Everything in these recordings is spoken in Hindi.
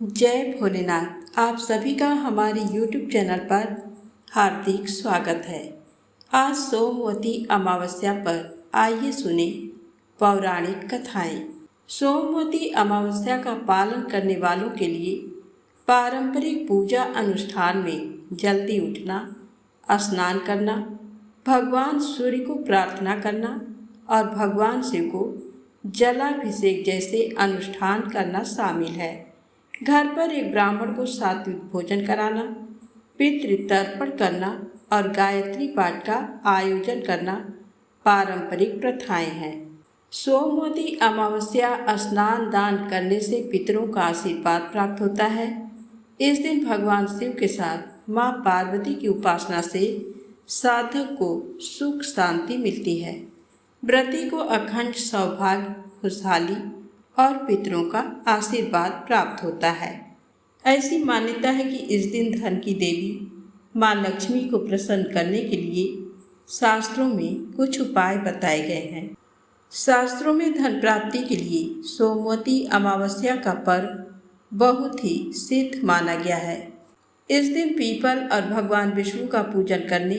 जय भोलेनाथ। आप सभी का हमारे YouTube चैनल पर हार्दिक स्वागत है। आज सोमवती अमावस्या पर आइए सुने पौराणिक कथाएं। सोमवती अमावस्या का पालन करने वालों के लिए पारंपरिक पूजा अनुष्ठान में जल्दी उठना, स्नान करना, भगवान सूर्य को प्रार्थना करना और भगवान शिव को जलाभिषेक जैसे अनुष्ठान करना शामिल है। घर पर एक ब्राह्मण को सात्विक भोजन कराना, पितृ तर्पण करना और गायत्री पाठ का आयोजन करना पारंपरिक प्रथाएं हैं। सोमवती अमावस्या स्नान दान करने से पितरों का आशीर्वाद प्राप्त होता है। इस दिन भगवान शिव के साथ माँ पार्वती की उपासना से साधक को सुख शांति मिलती है। व्रती को अखंड सौभाग्य, खुशहाली और पितरों का आशीर्वाद प्राप्त होता है। ऐसी मान्यता है कि इस दिन धन की देवी माँ लक्ष्मी को प्रसन्न करने के लिए शास्त्रों में कुछ उपाय बताए गए हैं। शास्त्रों में धन प्राप्ति के लिए सोमवती अमावस्या का पर्व बहुत ही सिद्ध माना गया है। इस दिन पीपल और भगवान विष्णु का पूजन करने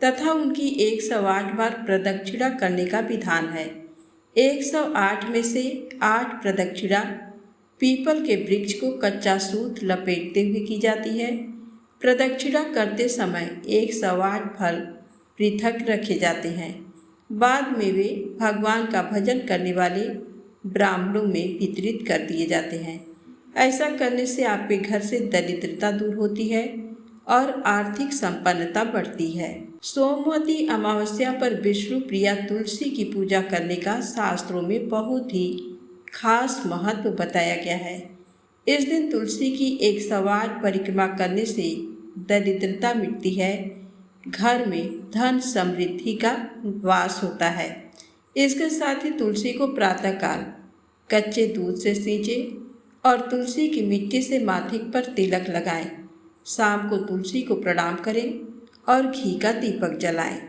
तथा उनकी 108 बार प्रदक्षिणा करने का विधान है। 108 में से 8 प्रदक्षिणा पीपल के वृक्ष को कच्चा सूत लपेटते हुए की जाती है। प्रदक्षिणा करते समय 108 फल पृथक रखे जाते हैं। बाद में वे भगवान का भजन करने वाले ब्राह्मणों में वितरित कर दिए जाते हैं। ऐसा करने से आपके घर से दरिद्रता दूर होती है और आर्थिक संपन्नता बढ़ती है। सोमवती अमावस्या पर विष्णु प्रिया तुलसी की पूजा करने का शास्त्रों में बहुत ही खास महत्व बताया गया है। इस दिन तुलसी की 108 परिक्रमा करने से दरिद्रता मिटती है, घर में धन समृद्धि का वास होता है। इसके साथ ही तुलसी को प्रातःकाल कच्चे दूध से सींचें और तुलसी की मिट्टी से माथे पर तिलक लगाएं। शाम को तुलसी को प्रणाम करें और घी का दीपक जलाएं।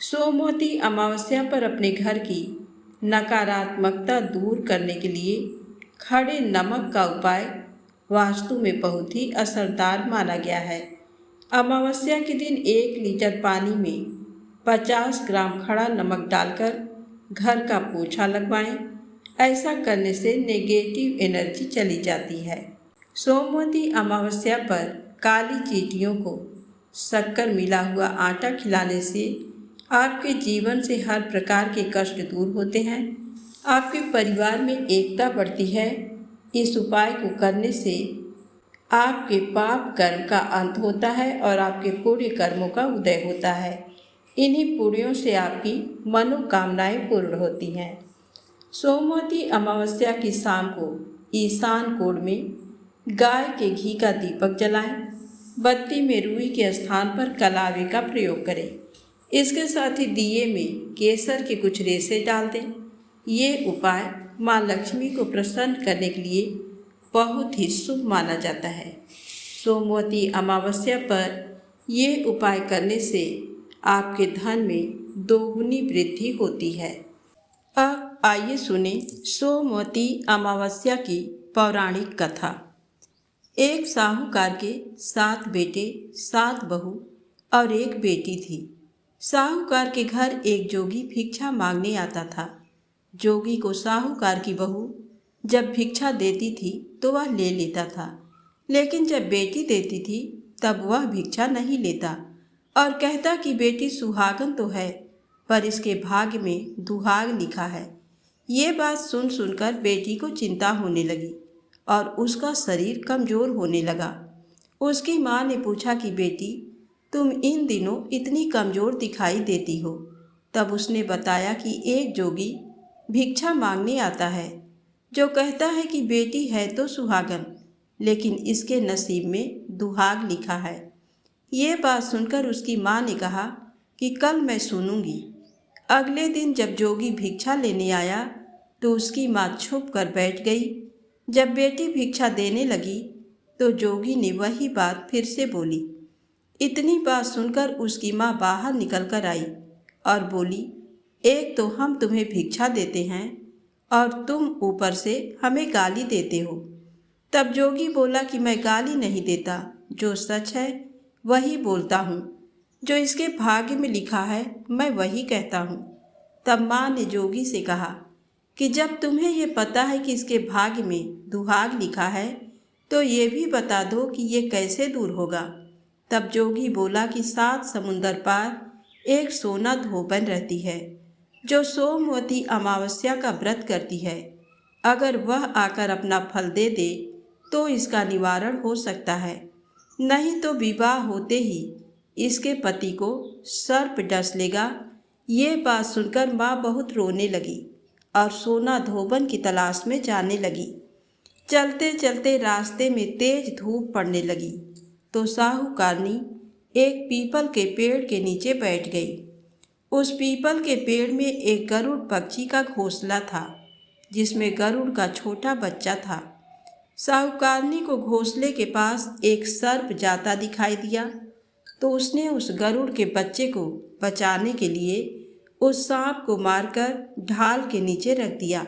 सोमवती अमावस्या पर अपने घर की नकारात्मकता दूर करने के लिए खड़े नमक का उपाय वास्तु में बहुत ही असरदार माना गया है। अमावस्या के दिन 1 लीटर पानी में 50 ग्राम खड़ा नमक डालकर घर का पोछा लगवाएं। ऐसा करने से नेगेटिव एनर्जी चली जाती है। सोमवती अमावस्या पर काली चींटियों को शक्कर मिला हुआ आटा खिलाने से आपके जीवन से हर प्रकार के कष्ट दूर होते हैं। आपके परिवार में एकता बढ़ती है। इस उपाय को करने से आपके पाप कर्म का अंत होता है और आपके पुण्य कर्मों का उदय होता है। इन्हीं पुण्यों से आपकी मनोकामनाएं पूर्ण होती हैं। सोमवती अमावस्या की शाम को ईशान कोण में गाय के घी का दीपक जलाएं। बत्ती में रुई के स्थान पर कलावे का प्रयोग करें। इसके साथ ही दिए में केसर के कुछ रेशे डाल दें। ये उपाय माँ लक्ष्मी को प्रसन्न करने के लिए बहुत ही शुभ माना जाता है। सोमवती अमावस्या पर ये उपाय करने से आपके धन में दोगुनी वृद्धि होती है। अब आइए सुने सोमवती अमावस्या की पौराणिक कथा। एक साहूकार के 7 बेटे, 7 बहू और एक बेटी थी। साहूकार के घर एक जोगी भिक्षा मांगने आता था। जोगी को साहूकार की बहू जब भिक्षा देती थी तो वह ले लेता था, लेकिन जब बेटी देती थी तब वह भिक्षा नहीं लेता और कहता कि बेटी सुहागन तो है, पर इसके भाग्य में दुहाग लिखा है। ये बात सुन सुनकर बेटी को चिंता होने लगी और उसका शरीर कमज़ोर होने लगा। उसकी माँ ने पूछा कि बेटी, तुम इन दिनों इतनी कमज़ोर दिखाई देती हो। तब उसने बताया कि एक जोगी भिक्षा मांगने आता है, जो कहता है कि बेटी है तो सुहागन, लेकिन इसके नसीब में दुहाग लिखा है। ये बात सुनकर उसकी माँ ने कहा कि कल मैं सुनूंगी। अगले दिन जब जोगी भिक्षा लेने आया तो उसकी माँ छुप कर बैठ गई। जब बेटी भिक्षा देने लगी तो जोगी ने वही बात फिर से बोली। इतनी बात सुनकर उसकी माँ बाहर निकल कर आई और बोली, एक तो हम तुम्हें भिक्षा देते हैं और तुम ऊपर से हमें गाली देते हो। तब जोगी बोला कि मैं गाली नहीं देता, जो सच है वही बोलता हूँ, जो इसके भाग्य में लिखा है मैं वही कहता हूँ। तब माँ ने जोगी से कहा कि जब तुम्हें ये पता है कि इसके भाग्य में दुहाग लिखा है, तो ये भी बता दो कि ये कैसे दूर होगा। तब जोगी बोला कि 7 समुंदर पार एक सोना धोबन रहती है, जो सोमवती अमावस्या का व्रत करती है। अगर वह आकर अपना फल दे दे तो इसका निवारण हो सकता है, नहीं तो विवाह होते ही इसके पति को सर्प डस लेगा। ये बात सुनकर माँ बहुत रोने लगी और सोना धोबन की तलाश में जाने लगी। चलते चलते रास्ते में तेज धूप पड़ने लगी तो साहूकारनी एक पीपल के पेड़ के नीचे बैठ गई। उस पीपल के पेड़ में एक गरुड़ पक्षी का घोंसला था, जिसमें गरुड़ का छोटा बच्चा था। साहूकारनी को घोंसले के पास एक सर्प जाता दिखाई दिया, तो उसने उस गरुड़ के बच्चे को बचाने के लिए उस सांप को मारकर ढाल के नीचे रख दिया।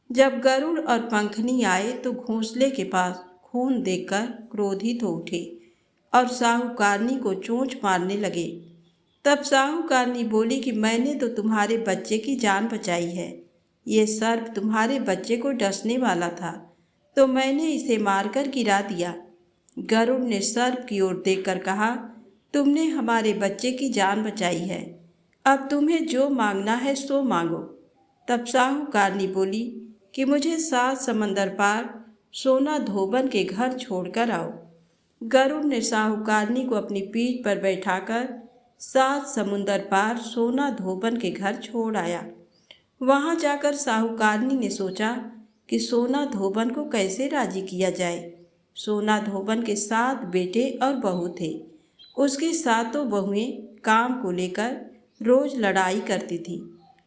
जब गरुड़ और पंखनी आए तो घोंसले के पास खून देखकर क्रोधित हो उठे और साहूकारनी को चोंच मारने लगे। तब साहूकारनी बोली कि मैंने तो तुम्हारे बच्चे की जान बचाई है। ये सर्प तुम्हारे बच्चे को डसने वाला था, तो मैंने इसे मारकर गिरा दिया। गरुड़ ने सर्प की ओर देखकर कहा, तुमने हमारे बच्चे की जान बचाई है, अब तुम्हें जो मांगना है सो मांगो। तब साहूकारनी बोली कि मुझे 7 समंदर पार सोना धोबन के घर छोड़कर आओ। गरुड़ ने साहूकारनी को अपनी पीठ पर बैठाकर 7 समुंदर पार सोना धोबन के घर छोड़ आया। वहां जाकर साहूकारनी ने सोचा कि सोना धोबन को कैसे राजी किया जाए। सोना धोबन के 7 बेटे और बहू थे। उसकी 7 बहुएं काम को लेकर रोज लड़ाई करती थी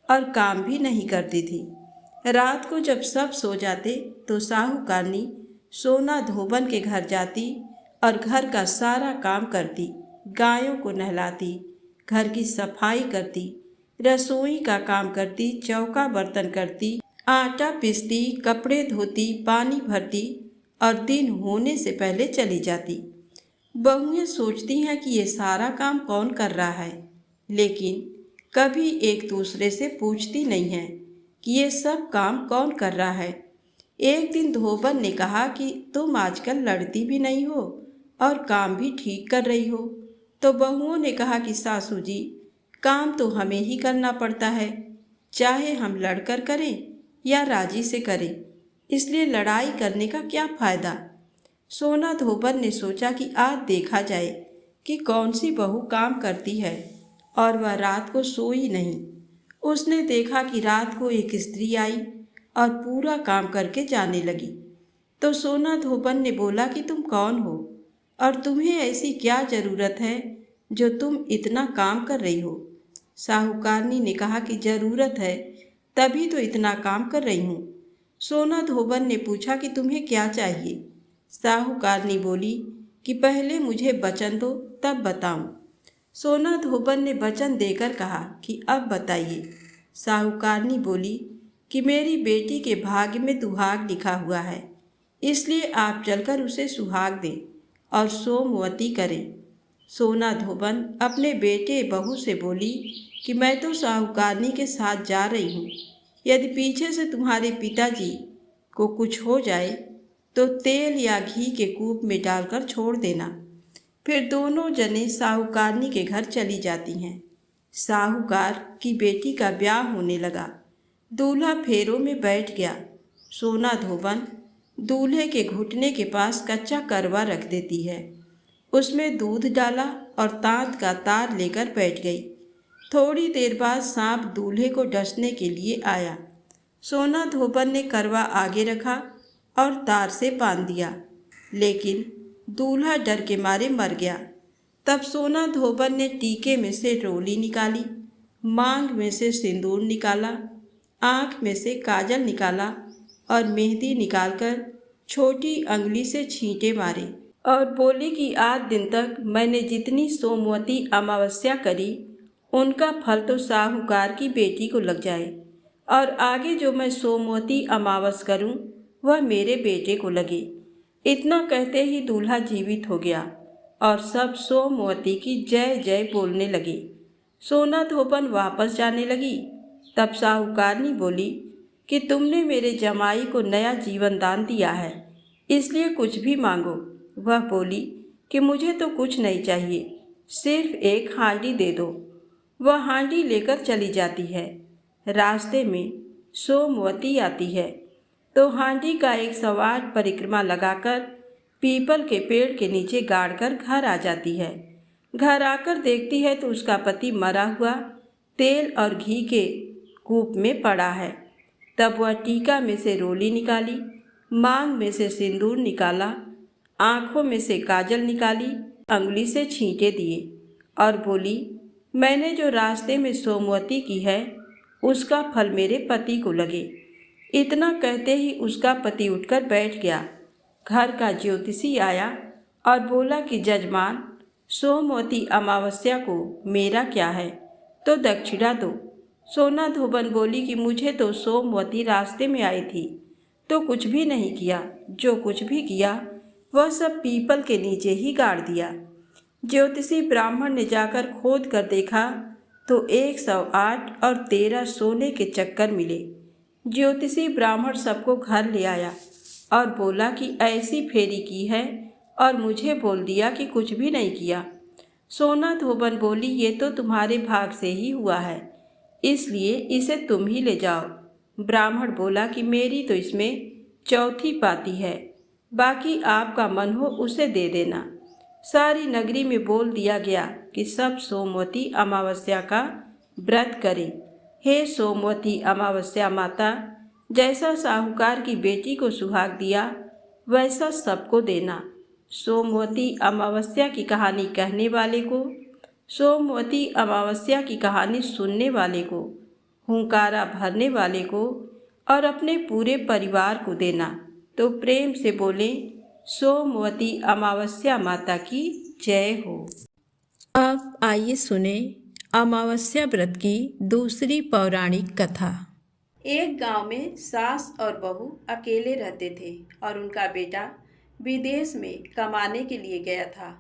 और काम भी नहीं करती थी। रात को जब सब सो जाते तो साहूकारनी सोना धोबन के घर जाती और घर का सारा काम करती, गायों को नहलाती, घर की सफाई करती, रसोई का काम करती, चौका बर्तन करती, आटा पीसती, कपड़े धोती, पानी भरती और दिन होने से पहले चली जाती। बहुएं सोचती हैं कि ये सारा काम कौन कर रहा है, लेकिन कभी एक दूसरे से पूछती नहीं है कि ये सब काम कौन कर रहा है। एक दिन धोबन ने कहा कि तुम आजकल लड़ती भी नहीं हो और काम भी ठीक कर रही हो। तो बहुओं ने कहा कि सासू जी, काम तो हमें ही करना पड़ता है, चाहे हम लड़कर करें या राजी से करें, इसलिए लड़ाई करने का क्या फ़ायदा। सोना धोबन ने सोचा कि आज देखा जाए कि कौन सी बहू काम करती है, और वह रात को सोई नहीं। उसने देखा कि रात को एक स्त्री आई और पूरा काम करके जाने लगी। तो सोना धोबन ने बोला कि तुम कौन हो और तुम्हें ऐसी क्या ज़रूरत है जो तुम इतना काम कर रही हो। साहूकारनी ने कहा कि ज़रूरत है तभी तो इतना काम कर रही हूँ। सोना धोबन ने पूछा कि तुम्हें क्या चाहिए। साहूकारनी बोली कि पहले मुझे वचन दो तब बताऊं। सोना धोबन ने वचन देकर कहा कि अब बताइए। साहूकारनी बोली कि मेरी बेटी के भाग्य में दुहाग लिखा हुआ है, इसलिए आप चलकर उसे सुहाग दें और सोमवती करें। सोना धोबन अपने बेटे बहू से बोली कि मैं तो साहूकारनी के साथ जा रही हूँ, यदि पीछे से तुम्हारे पिताजी को कुछ हो जाए तो तेल या घी के कूप में डालकर छोड़ देना। फिर दोनों जने साहूकारनी के घर चली जाती हैं। साहूकार की बेटी का ब्याह होने लगा। दूल्हा फेरों में बैठ गया। सोना धोबन दूल्हे के घुटने के पास कच्चा करवा रख देती है, उसमें दूध डाला और तांत का तार लेकर बैठ गई। थोड़ी देर बाद सांप दूल्हे को डसने के लिए आया। सोना धोबन ने करवा आगे रखा और तार से बांध दिया, लेकिन दूल्हा डर के मारे मर गया। तब सोना धोबन ने टीके में से रोली निकाली, मांग में से सिंदूर निकाला, आँख में से काजल निकाला और मेहंदी निकालकर छोटी अंगुली से छींटे मारे और बोली कि आज दिन तक मैंने जितनी सोमवती अमावस्या करी उनका फल तो साहूकार की बेटी को लग जाए, और आगे जो मैं सोमवती अमावस करूं वह मेरे बेटे को लगे। इतना कहते ही दूल्हा जीवित हो गया और सब सोमवती की जय जय बोलने लगे। सोना धोबन वापस जाने लगी। तब साहूकारनी बोली कि तुमने मेरे जमाई को नया जीवन दान दिया है, इसलिए कुछ भी मांगो। वह बोली कि मुझे तो कुछ नहीं चाहिए, सिर्फ एक हांडी दे दो। वह हांडी लेकर चली जाती है। रास्ते में सोमवती आती है तो हांडी का एक सवार परिक्रमा लगाकर पीपल के पेड़ के नीचे गाड़कर घर आ जाती है। घर आकर देखती है तो उसका पति मरा हुआ तेल और घी के कूप में पड़ा है। तब वह टीका में से रोली निकाली, मांग में से सिंदूर निकाला, आँखों में से काजल निकाली, अंगुली से छींटे दिए और बोली, मैंने जो रास्ते में सोमवती की है उसका फल मेरे पति को लगे। इतना कहते ही उसका पति उठकर बैठ गया। घर का ज्योतिषी आया और बोला कि जजमान, सोमवती अमावस्या को मेरा क्या है, तो दक्षिणा दो। सोना धोबन बोली कि मुझे तो सोमवती रास्ते में आई थी तो कुछ भी नहीं किया, जो कुछ भी किया वह सब पीपल के नीचे ही गाड़ दिया। ज्योतिषी ब्राह्मण ने जाकर खोद कर देखा तो 108 और 13 सोने के चक्कर मिले। ज्योतिषी ब्राह्मण सबको घर ले आया और बोला कि ऐसी फेरी की है और मुझे बोल दिया कि कुछ भी नहीं किया। सोना धोबन बोली, ये तो तुम्हारे भाग से ही हुआ है, इसलिए इसे तुम ही ले जाओ। ब्राह्मण बोला कि मेरी तो इसमें चौथी पाती है, बाकी आपका मन हो उसे दे देना। सारी नगरी में बोल दिया गया कि सब सोमवती अमावस्या का व्रत करें। हे सोमवती अमावस्या माता, जैसा साहूकार की बेटी को सुहाग दिया वैसा सबको देना। सोमवती अमावस्या की कहानी कहने वाले को, सोमवती अमावस्या की कहानी सुनने वाले को, हुंकारा भरने वाले को और अपने पूरे परिवार को देना। तो प्रेम से बोले, सोमवती अमावस्या माता की जय हो। अब आइए सुने अमावस्या व्रत की दूसरी पौराणिक कथा। एक गांव में सास और बहू अकेले रहते थे और उनका बेटा विदेश में कमाने के लिए गया था।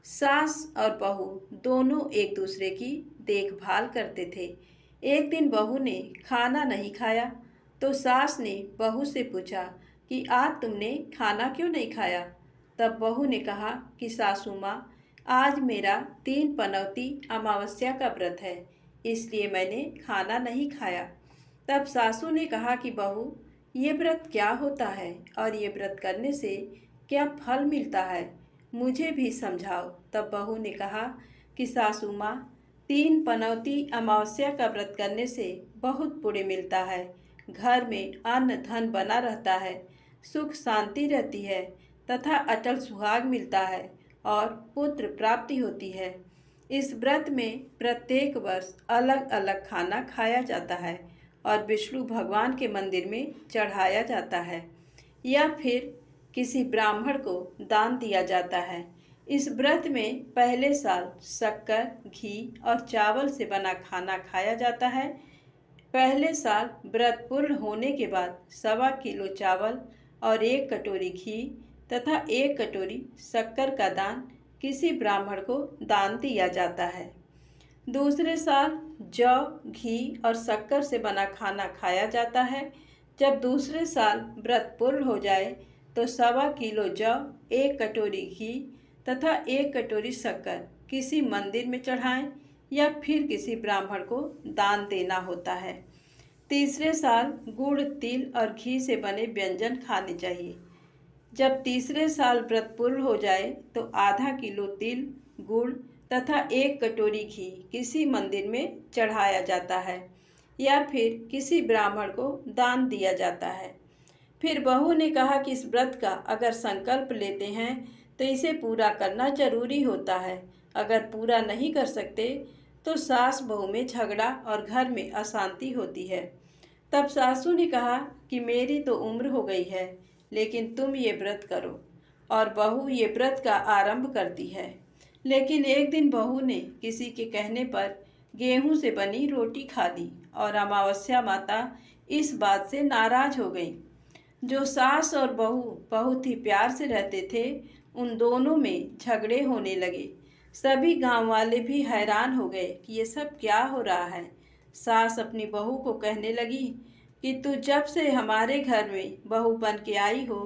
सास और बहू दोनों एक दूसरे की देखभाल करते थे। एक दिन बहू ने खाना नहीं खाया तो सास ने बहू से पूछा कि आज तुमने खाना क्यों नहीं खाया। तब बहू ने कहा कि सासू माँ, आज मेरा 3 पनौती अमावस्या का व्रत है, इसलिए मैंने खाना नहीं खाया। तब सासू ने कहा कि बहू, ये व्रत क्या होता है और ये व्रत करने से क्या फल मिलता है, मुझे भी समझाओ। तब बहू ने कहा कि सासू माँ, 3 पनौती अमावस्या का व्रत करने से बहुत पुण्य मिलता है। घर में अन्न धन बना रहता है, सुख शांति रहती है तथा अटल सुहाग मिलता है और पुत्र प्राप्ति होती है। इस व्रत में प्रत्येक वर्ष अलग अलग खाना खाया जाता है और विष्णु भगवान के मंदिर में चढ़ाया जाता है या फिर किसी ब्राह्मण को दान दिया जाता है। इस व्रत में पहले साल शक्कर, घी और चावल से बना खाना खाया जाता है। पहले साल व्रत पूर्ण होने के बाद 1.25 किलो चावल और 1 कटोरी घी तथा 1 कटोरी शक्कर का दान किसी ब्राह्मण को दान दिया जाता है। दूसरे साल जौ, घी और शक्कर से बना खाना खाया जाता है। जब दूसरे साल व्रत पूर्ण हो जाए तो 1.25 किलो जौ, 1 कटोरी घी तथा 1 कटोरी शक्कर किसी मंदिर में चढ़ाएं या फिर किसी ब्राह्मण को दान देना होता है। तीसरे साल गुड़, तिल और घी से बने व्यंजन खाने चाहिए। जब तीसरे साल व्रत पूर्ण हो जाए तो आधा किलो तिल, गुड़ तथा 1 कटोरी घी किसी मंदिर में चढ़ाया जाता है या फिर किसी ब्राह्मण को दान दिया जाता है। फिर बहू ने कहा कि इस व्रत का अगर संकल्प लेते हैं तो इसे पूरा करना जरूरी होता है। अगर पूरा नहीं कर सकते तो सास बहू में झगड़ा और घर में अशांति होती है। तब सासू ने कहा कि मेरी तो उम्र हो गई है, लेकिन तुम ये व्रत करो। और बहू ये व्रत का आरंभ करती है। लेकिन एक दिन बहू ने किसी के कहने पर गेहूं से बनी रोटी खा ली और अमावस्या माता इस बात से नाराज हो गई। जो सास और बहू बहुत ही प्यार से रहते थे, उन दोनों में झगड़े होने लगे। सभी गांव वाले भी हैरान हो गए कि ये सब क्या हो रहा है। सास अपनी बहू को कहने लगी कि तू जब से हमारे घर में बहू बन के आई हो,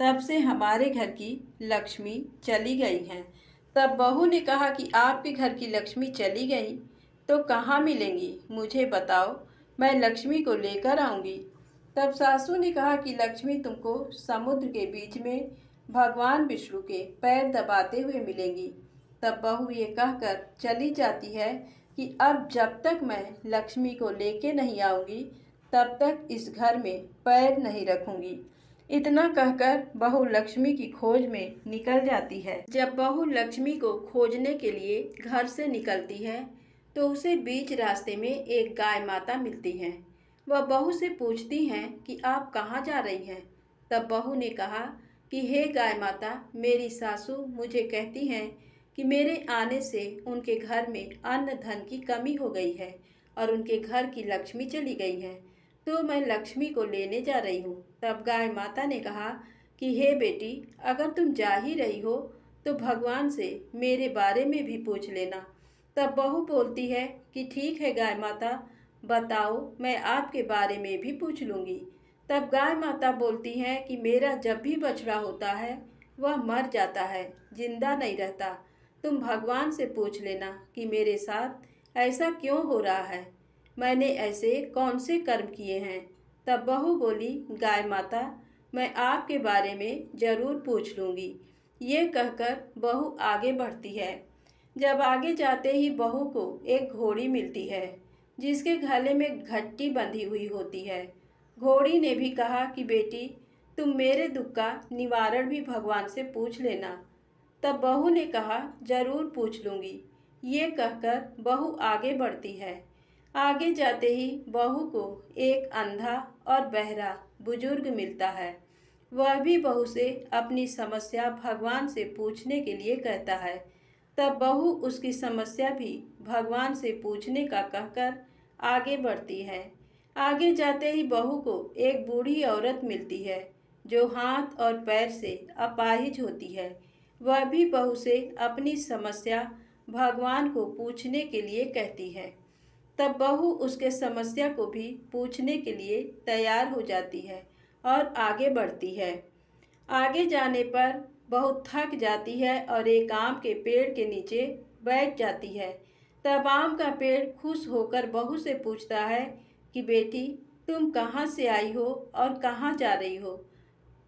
तब से हमारे घर की लक्ष्मी चली गई हैं। तब बहू ने कहा कि आपके घर की लक्ष्मी चली गई तो कहाँ मिलेंगी, मुझे बताओ, मैं लक्ष्मी को लेकर आऊँगी। तब सासू ने कहा कि लक्ष्मी तुमको समुद्र के बीच में भगवान विष्णु के पैर दबाते हुए मिलेंगी। तब बहू ये कहकर चली जाती है कि अब जब तक मैं लक्ष्मी को लेके नहीं आऊँगी, तब तक इस घर में पैर नहीं रखूँगी। इतना कहकर बहू लक्ष्मी की खोज में निकल जाती है। जब बहू लक्ष्मी को खोजने के लिए घर से निकलती है, तो उसे बीच रास्ते में एक गाय माता मिलती हैं। वह बहू से पूछती हैं कि आप कहाँ जा रही हैं। तब बहू ने कहा कि हे गाय माता, मेरी सासू मुझे कहती हैं कि मेरे आने से उनके घर में अन्न धन की कमी हो गई है और उनके घर की लक्ष्मी चली गई है, तो मैं लक्ष्मी को लेने जा रही हूँ। तब गाय माता ने कहा कि हे बेटी, अगर तुम जा ही रही हो तो भगवान से मेरे बारे में भी पूछ लेना। तब बहू बोलती है कि ठीक है गाय माता, बताओ, मैं आपके बारे में भी पूछ लूँगी। तब गाय माता बोलती हैं कि मेरा जब भी बछड़ा होता है वह मर जाता है, जिंदा नहीं रहता। तुम भगवान से पूछ लेना कि मेरे साथ ऐसा क्यों हो रहा है, मैंने ऐसे कौन से कर्म किए हैं। तब बहू बोली, गाय माता, मैं आपके बारे में ज़रूर पूछ लूँगी। ये कहकर बहू आगे बढ़ती है। जब आगे जाते ही बहू को एक घोड़ी मिलती है, जिसके गले में घट्टी बंधी हुई होती है। घोड़ी ने भी कहा कि बेटी, तुम मेरे दुख का निवारण भी भगवान से पूछ लेना। तब बहू ने कहा, जरूर पूछ लूँगी। ये कहकर बहू आगे बढ़ती है। आगे जाते ही बहू को एक अंधा और बहरा बुजुर्ग मिलता है। वह भी बहू से अपनी समस्या भगवान से पूछने के लिए कहता है। तब बहू उसकी समस्या भी भगवान से पूछने का कहकर आगे बढ़ती है। आगे जाते ही बहू को एक बूढ़ी औरत मिलती है, जो हाथ और पैर से अपाहिज होती है। वह भी बहू से अपनी समस्या भगवान को पूछने के लिए कहती है। तब बहू उसके समस्या को भी पूछने के लिए तैयार हो जाती है और आगे बढ़ती है। आगे जाने पर बहुत थक जाती है और एक आम के पेड़ के नीचे बैठ जाती है। तब आम का पेड़ खुश होकर बहू से पूछता है कि बेटी, तुम कहाँ से आई हो और कहाँ जा रही हो।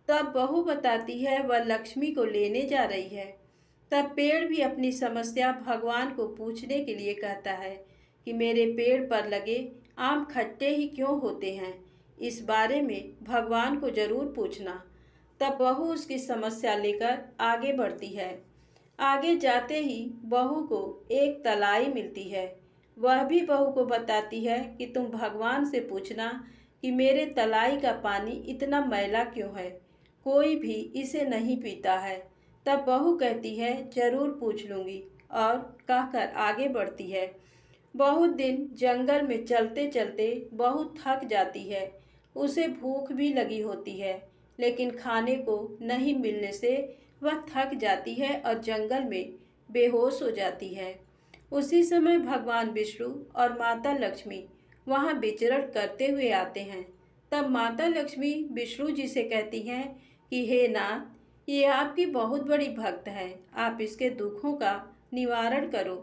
तब बहू बताती है वह लक्ष्मी को लेने जा रही है। तब पेड़ भी अपनी समस्या भगवान को पूछने के लिए कहता है कि मेरे पेड़ पर लगे आम खट्टे ही क्यों होते हैं, इस बारे में भगवान को ज़रूर पूछना। तब बहू उसकी समस्या लेकर आगे बढ़ती है। आगे जाते ही बहू को एक तलाई मिलती है। वह भी बहू को बताती है कि तुम भगवान से पूछना कि मेरे तलाई का पानी इतना मैला क्यों है, कोई भी इसे नहीं पीता है। तब बहू कहती है, ज़रूर पूछ लूँगी, और कहकर आगे बढ़ती है। बहुत दिन जंगल में चलते चलते बहुत थक जाती है। उसे भूख भी लगी होती है, लेकिन खाने को नहीं मिलने से वह थक जाती है और जंगल में बेहोश हो जाती है। उसी समय भगवान विष्णु और माता लक्ष्मी वहाँ विचरण करते हुए आते हैं। तब माता लक्ष्मी विष्णु जी से कहती हैं कि हे नाथ, ये आपकी बहुत बड़ी भक्त है, आप इसके दुखों का निवारण करो।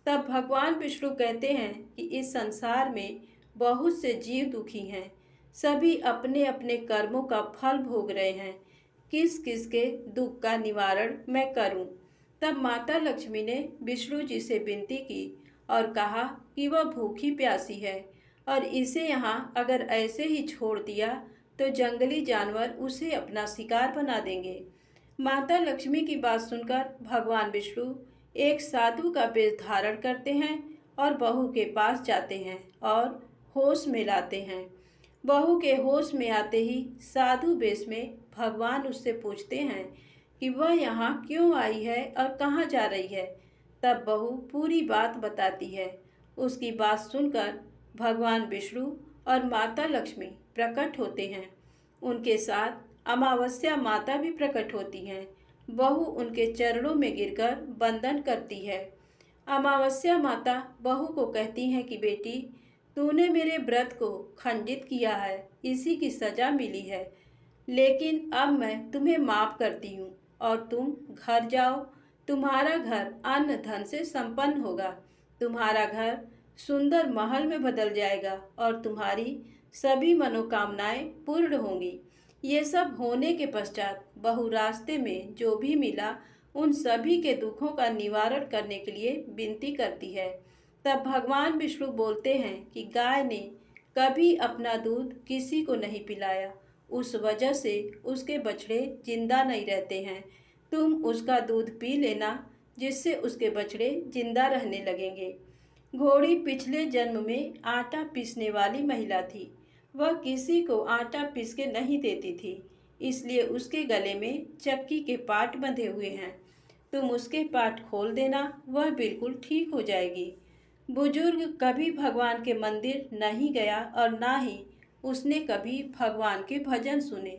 तब भगवान विष्णु कहते हैं कि इस संसार में बहुत से जीव दुखी हैं, सभी अपने अपने कर्मों का फल भोग रहे हैं, किस किस के दुख का निवारण मैं करूं। तब माता लक्ष्मी ने विष्णु जी से विनती की और कहा कि वह भूखी प्यासी है और इसे यहाँ अगर ऐसे ही छोड़ दिया तो जंगली जानवर उसे अपना शिकार बना देंगे। माता लक्ष्मी की बात सुनकर भगवान विष्णु एक साधु का वेश धारण करते हैं और बहू के पास जाते हैं और होश में लाते हैं। बहू के होश में आते ही साधु वेश में भगवान उससे पूछते हैं कि वह यहाँ क्यों आई है और कहाँ जा रही है। तब बहू पूरी बात बताती है। उसकी बात सुनकर भगवान विष्णु और माता लक्ष्मी प्रकट होते हैं। उनके साथ अमावस्या माता भी प्रकट होती हैं। बहू उनके चरणों में गिरकर वंदन करती है। अमावस्या माता बहू को कहती हैं कि बेटी, तूने मेरे व्रत को खंडित किया है, इसी की सजा मिली है। लेकिन अब मैं तुम्हें माफ करती हूँ और तुम घर जाओ। तुम्हारा घर अन्न धन से संपन्न होगा। तुम्हारा घर सुंदर महल में बदल जाएगा और तुम्हारी सभी मनोकामनाएं पूर्ण होंगी। ये सब होने के पश्चात बहू रास्ते में जो भी मिला उन सभी के दुखों का निवारण करने के लिए विनती करती है। तब भगवान विष्णु बोलते हैं कि गाय ने कभी अपना दूध किसी को नहीं पिलाया, उस वजह से उसके बछड़े जिंदा नहीं रहते हैं। तुम उसका दूध पी लेना, जिससे उसके बछड़े जिंदा रहने लगेंगे। घोड़ी पिछले जन्म में आटा पीसने वाली महिला थी। वह किसी को आटा पीस के नहीं देती थी, इसलिए उसके गले में चक्की के पाट बंधे हुए हैं। तुम उसके पाट खोल देना, वह बिल्कुल ठीक हो जाएगी। बुजुर्ग कभी भगवान के मंदिर नहीं गया और ना ही उसने कभी भगवान के भजन सुने।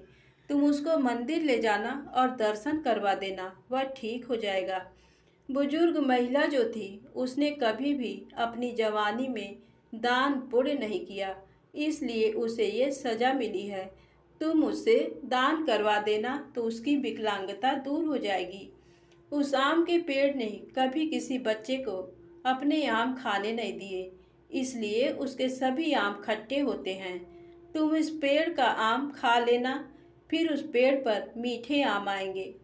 तुम उसको मंदिर ले जाना और दर्शन करवा देना, वह ठीक हो जाएगा। बुजुर्ग महिला जो थी, उसने कभी भी अपनी जवानी में दान पुण्य नहीं किया, इसलिए उसे ये सजा मिली है। तुम उसे दान करवा देना तो उसकी विकलांगता दूर हो जाएगी। उस आम के पेड़ ने कभी किसी बच्चे को अपने आम खाने नहीं दिए, इसलिए उसके सभी आम खट्टे होते हैं। तुम इस पेड़ का आम खा लेना, फिर उस पेड़ पर मीठे आम आएंगे।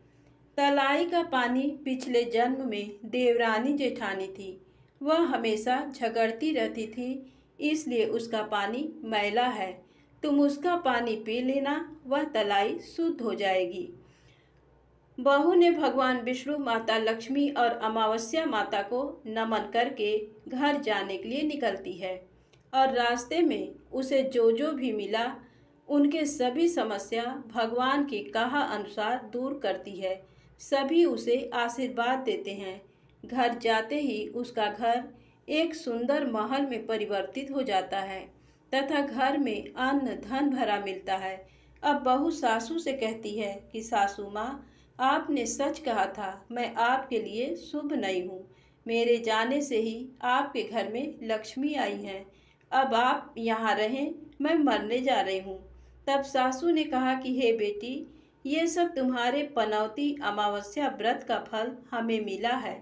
तलाई का पानी पिछले जन्म में देवरानी जेठानी थी। वह हमेशा झगड़ती रहती थी, इसलिए उसका पानी मैला है। तुम उसका पानी पी लेना, वह तलाई शुद्ध हो जाएगी। बहू ने भगवान विष्णु, माता लक्ष्मी और अमावस्या माता को नमन करके घर जाने के लिए निकलती है और रास्ते में उसे जो जो भी मिला उनके सभी समस्या भगवान के कहा अनुसार दूर करती है। सभी उसे आशीर्वाद देते हैं। घर जाते ही उसका घर एक सुंदर महल में परिवर्तित हो जाता है तथा घर में अन्न धन भरा मिलता है। अब बहू सासू से कहती है कि सासू माँ, आपने सच कहा था, मैं आपके लिए शुभ नहीं हूँ। मेरे जाने से ही आपके घर में लक्ष्मी आई हैं। अब आप यहाँ रहें, मैं मरने जा रही हूँ। तब सासू ने कहा कि हे बेटी, ये सब तुम्हारे पनौती अमावस्या व्रत का फल हमें मिला है।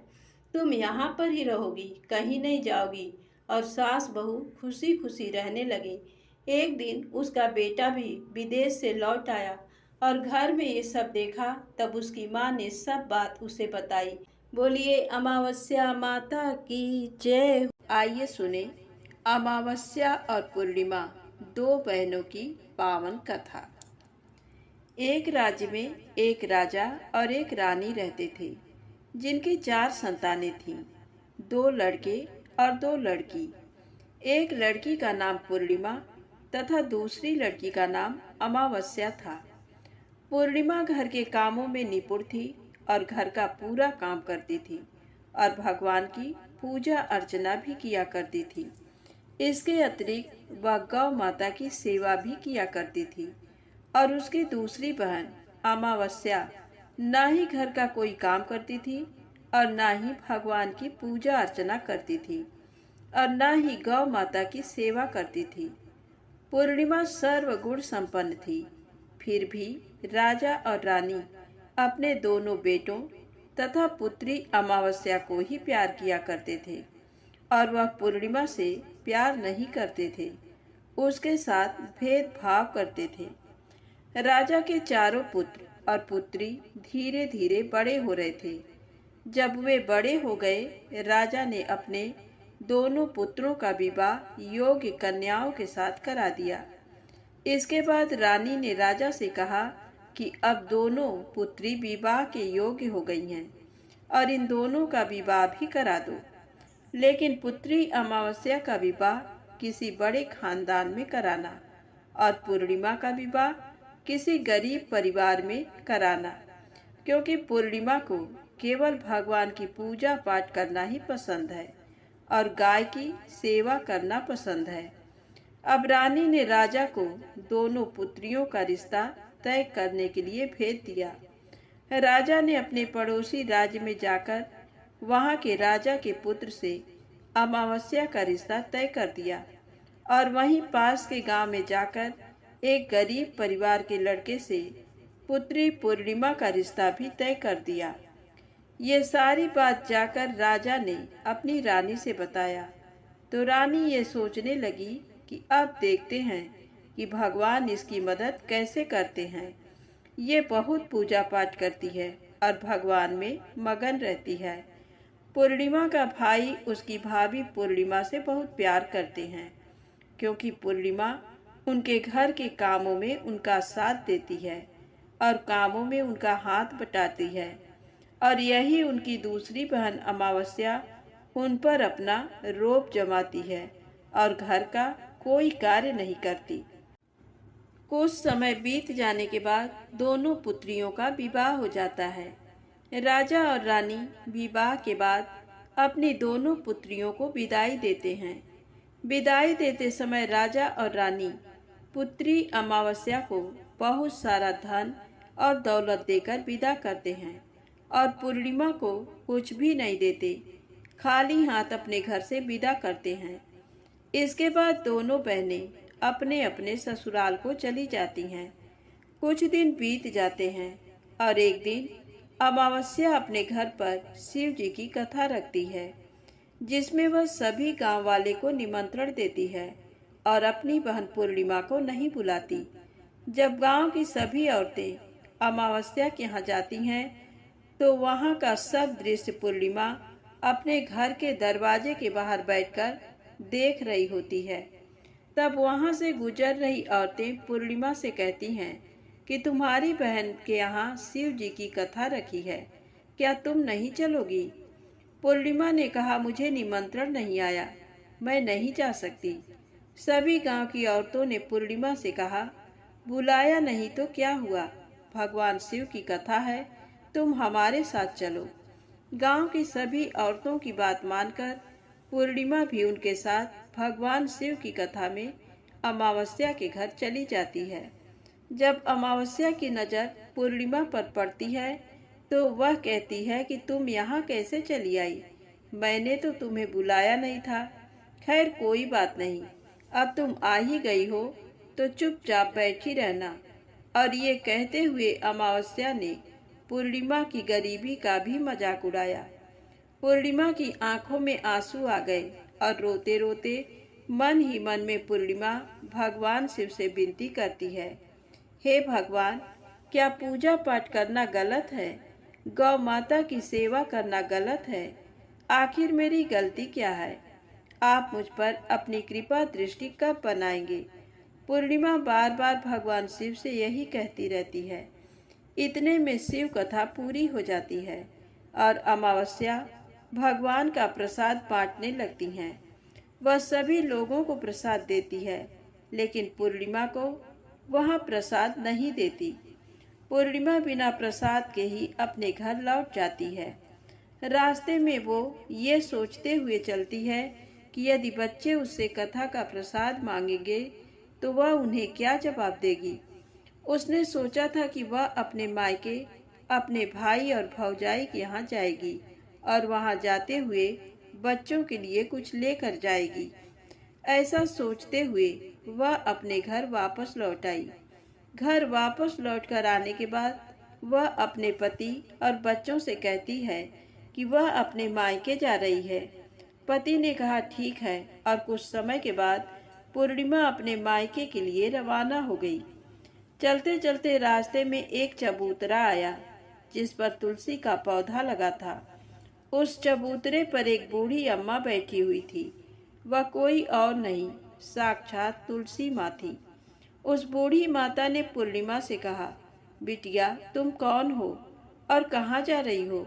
तुम यहाँ पर ही रहोगी, कहीं नहीं जाओगी। और सास बहू खुशी खुशी रहने लगे। एक दिन उसका बेटा भी विदेश से लौट आया और घर में ये सब देखा। तब उसकी माँ ने सब बात उसे बताई। बोलिए अमावस्या माता की जय। आइए सुने अमावस्या और पूर्णिमा, दो बहनों की पावन कथा। एक राज्य में एक राजा और एक रानी रहते थे, जिनकी 4 संतानें थीं, 2 लड़के और 2 लड़की। एक लड़की का नाम पूर्णिमा तथा दूसरी लड़की का नाम अमावस्या था। पूर्णिमा घर के कामों में निपुण थी और घर का पूरा काम करती थी और भगवान की पूजा अर्चना भी किया करती थी। इसके अतिरिक्त वह गौ माता की सेवा भी किया करती थी। और उसकी दूसरी बहन अमावस्या ना ही घर का कोई काम करती थी और ना ही भगवान की पूजा अर्चना करती थी और ना ही गौ माता की सेवा करती थी। पूर्णिमा सर्वगुण संपन्न थी। फिर भी राजा और रानी अपने दोनों बेटों तथा पुत्री अमावस्या को ही प्यार किया करते थे और वह पूर्णिमा से प्यार नहीं करते थे, उसके साथ भेदभाव करते थे। राजा के चारों पुत्र और पुत्री धीरे धीरे बड़े हो रहे थे। जब वे बड़े हो गए, राजा ने अपने दोनों पुत्रों का विवाह योग्य कन्याओं के साथ करा दिया। इसके बाद रानी ने राजा से कहा कि अब दोनों पुत्री विवाह के योग्य हो गई हैं और इन दोनों का विवाह भी करा दो। लेकिन पुत्री अमावस्या का विवाह किसी बड़े खानदान में कराना और पूर्णिमा का विवाह किसी गरीब परिवार में कराना, क्योंकि पूर्णिमा को केवल भगवान की पूजा पाठ करना ही पसंद है और गाय की सेवा करना पसंद है। अब रानी ने राजा को दोनों पुत्रियों का रिश्ता तय करने के लिए भेज दिया। राजा ने अपने पड़ोसी राज्य में जाकर वहां के राजा के पुत्र से अमावस्या का रिश्ता तय कर दिया और वहीं पास के गांव में जाकर एक गरीब परिवार के लड़के से पुत्री पूर्णिमा का रिश्ता भी तय कर दिया। ये सारी बात जाकर राजा ने अपनी रानी से बताया तो रानी ये सोचने लगी कि अब देखते हैं कि भगवान इसकी मदद कैसे करते हैं। ये बहुत पूजा पाठ करती है और भगवान में मगन रहती है। पूर्णिमा का भाई उसकी भाभी पूर्णिमा से बहुत प्यार करते हैं क्योंकि पूर्णिमा उनके घर के कामों में उनका साथ देती है और कामों में उनका हाथ बटाती है और यही उनकी दूसरी बहन अमावस्या उन पर अपना रोब जमाती है और घर का कोई कार्य नहीं करती। कुछ समय बीत जाने के बाद दोनों पुत्रियों का विवाह हो जाता है। राजा और रानी विवाह के बाद अपनी दोनों पुत्रियों को विदाई देते हैं। विदाई देते समय राजा और रानी पुत्री अमावस्या को बहुत सारा धन और दौलत देकर विदा करते हैं और पूर्णिमा को कुछ भी नहीं देते, खाली हाथ अपने घर से विदा करते हैं। इसके बाद दोनों बहनें अपने अपने ससुराल को चली जाती हैं। कुछ दिन बीत जाते हैं और एक दिन अमावस्या अपने घर पर शिव जी की कथा रखती है जिसमें वह सभी गांव वाले को निमंत्रण देती है और अपनी बहन पूर्णिमा को नहीं बुलाती। जब गांव की सभी औरतें अमावस्या के यहाँ जाती हैं तो वहाँ का सब दृश्य पूर्णिमा अपने घर के दरवाजे के बाहर बैठकर देख रही होती है। तब वहाँ से गुजर रही औरतें पूर्णिमा से कहती हैं कि तुम्हारी बहन के यहाँ शिव जी की कथा रखी है, क्या तुम नहीं चलोगी? पूर्णिमा ने कहा, मुझे निमंत्रण नहीं आया, मैं नहीं जा सकती। सभी गांव की औरतों ने पूर्णिमा से कहा, बुलाया नहीं तो क्या हुआ, भगवान शिव की कथा है, तुम हमारे साथ चलो। गांव की सभी औरतों की बात मानकर पूर्णिमा भी उनके साथ भगवान शिव की कथा में अमावस्या के घर चली जाती है। जब अमावस्या की नज़र पूर्णिमा पर पड़ती है तो वह कहती है कि तुम यहाँ कैसे चली आई, मैंने तो तुम्हें बुलाया नहीं था। खैर कोई बात नहीं, अब तुम आ ही गई हो तो चुपचाप बैठी रहना। और ये कहते हुए अमावस्या ने पूर्णिमा की गरीबी का भी मजाक उड़ाया। पूर्णिमा की आंखों में आंसू आ गए और रोते रोते मन ही मन में पूर्णिमा भगवान शिव से विनती करती है, हे भगवान, क्या पूजा पाठ करना गलत है? गौ माता की सेवा करना गलत है? आखिर मेरी गलती क्या है? आप मुझ पर अपनी कृपा दृष्टि कब बनाएंगे? पूर्णिमा बार बार भगवान शिव से यही कहती रहती है। इतने में शिव कथा पूरी हो जाती है और अमावस्या भगवान का प्रसाद बांटने लगती हैं। वह सभी लोगों को प्रसाद देती है, लेकिन पूर्णिमा को वह प्रसाद नहीं देती। पूर्णिमा बिना प्रसाद के ही अपने घर लौट जाती है। रास्ते में वो ये सोचते हुए चलती है कि यदि बच्चे उससे कथा का प्रसाद मांगेंगे तो वह उन्हें क्या जवाब देगी। उसने सोचा था कि वह अपने मायके, अपने भाई और भौजाई के यहाँ जाएगी और वहाँ जाते हुए बच्चों के लिए कुछ लेकर जाएगी। ऐसा सोचते हुए वह अपने घर वापस लौट आई। घर वापस लौटकर आने के बाद वह अपने पति और बच्चों से कहती है कि वह अपने मायके जा रही है। पति ने कहा ठीक है और कुछ समय के बाद पूर्णिमा अपने मायके के लिए रवाना हो गई। चलते चलते रास्ते में एक चबूतरा आया जिस पर तुलसी का पौधा लगा था। उस चबूतरे पर एक बूढ़ी अम्मा बैठी हुई थी। वह कोई और नहीं, साक्षात तुलसी माँ थी। उस बूढ़ी माता ने पूर्णिमा से कहा, बिटिया तुम कौन हो और कहाँ जा रही हो?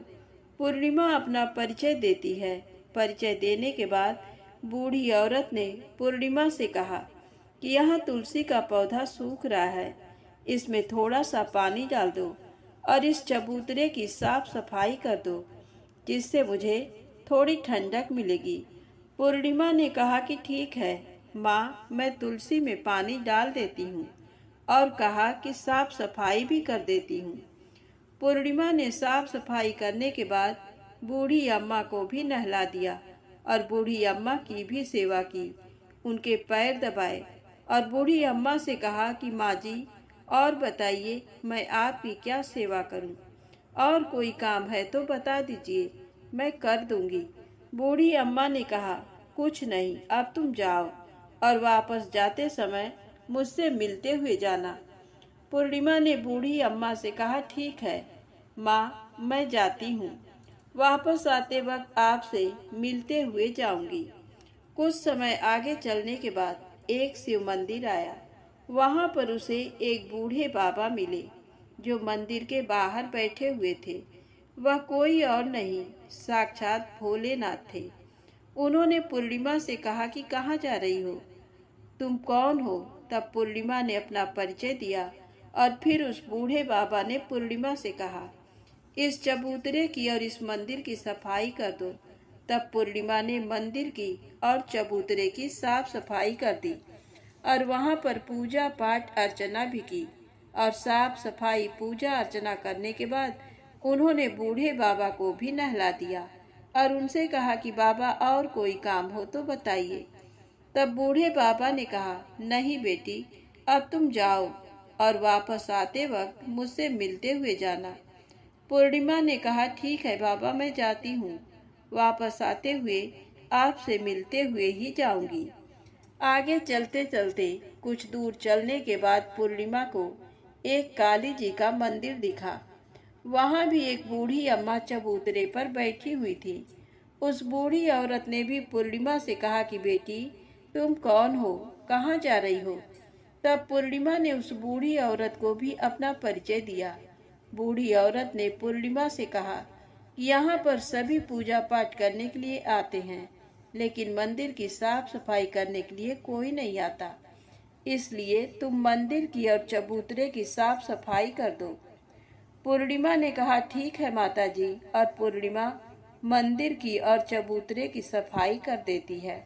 पूर्णिमा अपना परिचय देती है। परिचय देने के बाद बूढ़ी औरत ने पूर्णिमा से कहा कि यहाँ तुलसी का पौधा सूख रहा है, इसमें थोड़ा सा पानी डाल दो और इस चबूतरे की साफ सफाई कर दो, जिससे मुझे थोड़ी ठंडक मिलेगी। पूर्णिमा ने कहा कि ठीक है माँ, मैं तुलसी में पानी डाल देती हूँ। और कहा कि साफ सफाई भी कर देती हूँ। पूर्णिमा ने साफ सफाई करने के बाद बूढ़ी अम्मा को भी नहला दिया और बूढ़ी अम्मा की भी सेवा की, उनके पैर दबाए और बूढ़ी अम्मा से कहा कि माँ जी, और बताइए मैं आपकी क्या सेवा करूं? और कोई काम है तो बता दीजिए, मैं कर दूंगी। बूढ़ी अम्मा ने कहा, कुछ नहीं, अब तुम जाओ और वापस जाते समय मुझसे मिलते हुए जाना। पूर्णिमा ने बूढ़ी अम्मा से कहा, ठीक है माँ, मैं जाती हूँ। वापस आते वक्त आपसे मिलते हुए जाऊंगी। कुछ समय आगे चलने के बाद एक शिव मंदिर आया। वहां पर उसे एक बूढ़े बाबा मिले जो मंदिर के बाहर बैठे हुए थे। वह कोई और नहीं, साक्षात भोलेनाथ थे। उन्होंने पूर्णिमा से कहा कि कहाँ जा रही हो, तुम कौन हो? तब पूर्णिमा ने अपना परिचय दिया और फिर उस बूढ़े बाबा ने पूर्णिमा से कहा, इस चबूतरे की और इस मंदिर की सफाई कर दो। तब पूर्णिमा ने मंदिर की और चबूतरे की साफ सफाई कर दी और वहां पर पूजा पाठ अर्चना भी की। और साफ सफाई पूजा अर्चना करने के बाद उन्होंने बूढ़े बाबा को भी नहला दिया और उनसे कहा कि बाबा, और कोई काम हो तो बताइए। तब बूढ़े बाबा ने कहा, नहीं बेटी, अब तुम जाओ और वापस आते वक्त मुझसे मिलते हुए जाना। पूर्णिमा ने कहा, ठीक है बाबा, मैं जाती हूँ, वापस आते हुए आपसे मिलते हुए ही जाऊंगी। आगे चलते चलते कुछ दूर चलने के बाद पूर्णिमा को एक काली जी का मंदिर दिखा। वहां भी एक बूढ़ी अम्मा चबूतरे पर बैठी हुई थी। उस बूढ़ी औरत ने भी पूर्णिमा से कहा कि बेटी, तुम कौन हो, कहाँ जा रही हो? तब पूर्णिमा ने उस बूढ़ी औरत को भी अपना परिचय दिया। बूढ़ी औरत ने पूर्णिमा से कहा कि यहाँ पर सभी पूजा पाठ करने के लिए आते हैं, लेकिन मंदिर की साफ सफाई करने के लिए कोई नहीं आता। इसलिए तुम मंदिर की और चबूतरे की साफ सफाई कर दो। पूर्णिमा ने कहा, ठीक है माता जी, और पूर्णिमा मंदिर की और चबूतरे की सफाई कर देती है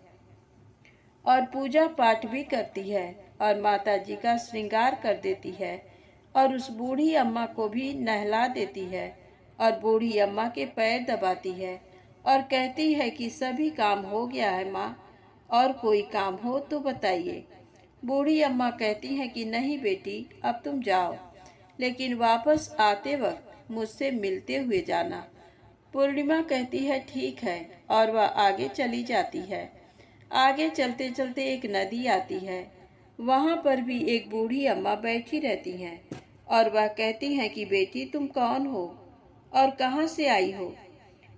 और पूजा पाठ भी करती है और माता जी का श्रृंगार कर देती है और उस बूढ़ी अम्मा को भी नहला देती है और बूढ़ी अम्मा के पैर दबाती है और कहती है कि सभी काम हो गया है माँ, और कोई काम हो तो बताइए। बूढ़ी अम्मा कहती है कि नहीं बेटी, अब तुम जाओ, लेकिन वापस आते वक्त मुझसे मिलते हुए जाना। पूर्णिमा कहती है ठीक है, और वह आगे चली जाती है। आगे चलते चलते एक नदी आती है। वहां पर भी एक बूढ़ी अम्मा बैठी रहती हैं और वह कहती हैं कि बेटी, तुम कौन हो और कहाँ से आई हो?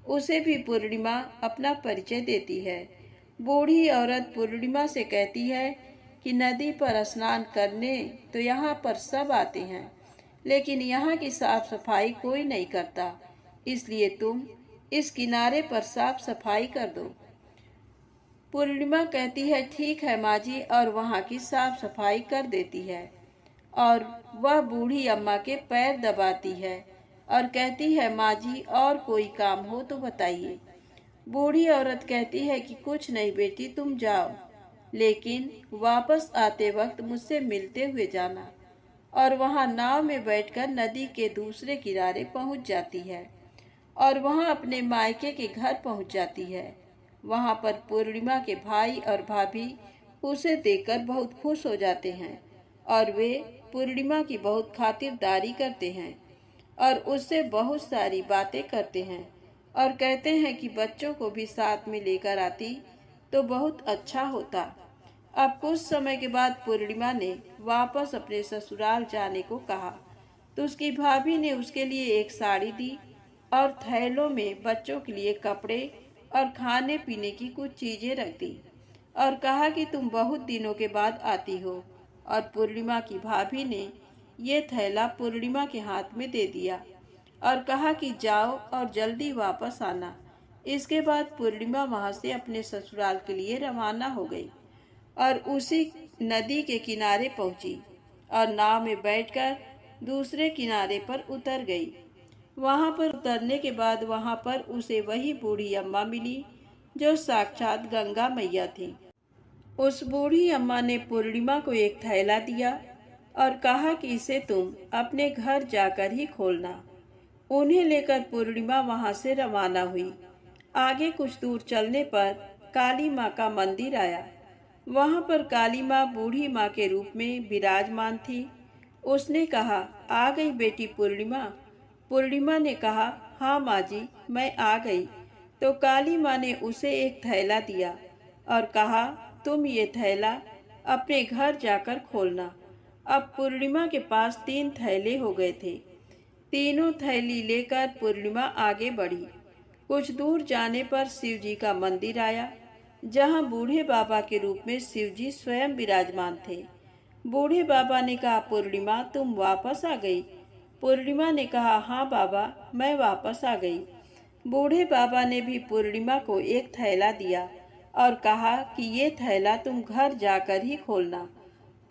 उसे भी पूर्णिमा अपना परिचय देती है। बूढ़ी औरत पूर्णिमा से कहती है कि नदी पर स्नान करने तो यहाँ पर सब आते हैं, लेकिन यहाँ की साफ सफाई कोई नहीं करता, इसलिए तुम इस किनारे पर साफ सफाई कर दो। पूर्णिमा कहती है ठीक है माँ जी, और वहाँ की साफ सफाई कर देती है और वह बूढ़ी अम्मा के पैर दबाती है और कहती है माँ जी, और कोई काम हो तो बताइए। बूढ़ी औरत कहती है कि कुछ नहीं बेटी, तुम जाओ, लेकिन वापस आते वक्त मुझसे मिलते हुए जाना। और वहाँ नाव में बैठकर नदी के दूसरे किनारे पहुँच जाती है और वहाँ अपने मायके के घर पहुँच जाती है। वहाँ पर पूर्णिमा के भाई और भाभी उसे देखकर बहुत खुश हो जाते हैं और वे पूर्णिमा की बहुत खातिरदारी करते हैं और उससे बहुत सारी बातें करते हैं और कहते हैं कि बच्चों को भी साथ में लेकर आती तो बहुत अच्छा होता। अब कुछ समय के बाद पूर्णिमा ने वापस अपने ससुराल जाने को कहा तो उसकी भाभी ने उसके लिए एक साड़ी दी और थैलों में बच्चों के लिए कपड़े और खाने पीने की कुछ चीजें रख दी और कहा कि तुम बहुत दिनों के बाद आती हो। और पूर्णिमा की भाभी ने ये थैला पूर्णिमा के हाथ में दे दिया और कहा कि जाओ और जल्दी वापस आना। इसके बाद पूर्णिमा वहां से अपने ससुराल के लिए रवाना हो गई और उसी नदी के किनारे पहुंची और नाव में बैठकर दूसरे किनारे पर उतर गई। वहां पर उतरने के बाद वहां पर उसे वही बूढ़ी अम्मा मिली जो साक्षात गंगा मैया थी। उस बूढ़ी अम्मा ने पूर्णिमा को एक थैला दिया और कहा कि इसे तुम अपने घर जाकर ही खोलना। उन्हें लेकर पूर्णिमा वहां से रवाना हुई। आगे कुछ दूर चलने पर काली माँ का मंदिर आया। वहां पर काली माँ बूढ़ी माँ के रूप में विराजमान थी। उसने कहा, आ गई बेटी पूर्णिमा। पूर्णिमा ने कहा, हाँ माँ जी, मैं आ गई। तो काली माँ ने उसे एक थैला दिया और कहा, तुम ये थैला अपने घर जाकर खोलना। अब पूर्णिमा के पास 3 थैले हो गए थे। तीनों थैली लेकर पूर्णिमा आगे बढ़ी। कुछ दूर जाने पर शिव जी का मंदिर आया, जहाँ बूढ़े बाबा के रूप में शिव जी स्वयं विराजमान थे। बूढ़े बाबा ने कहा, पूर्णिमा तुम वापस आ गई। पूर्णिमा ने कहा, हाँ बाबा, मैं वापस आ गई। बूढ़े बाबा ने भी पूर्णिमा को एक थैला दिया और कहा कि ये थैला तुम घर जाकर ही खोलना।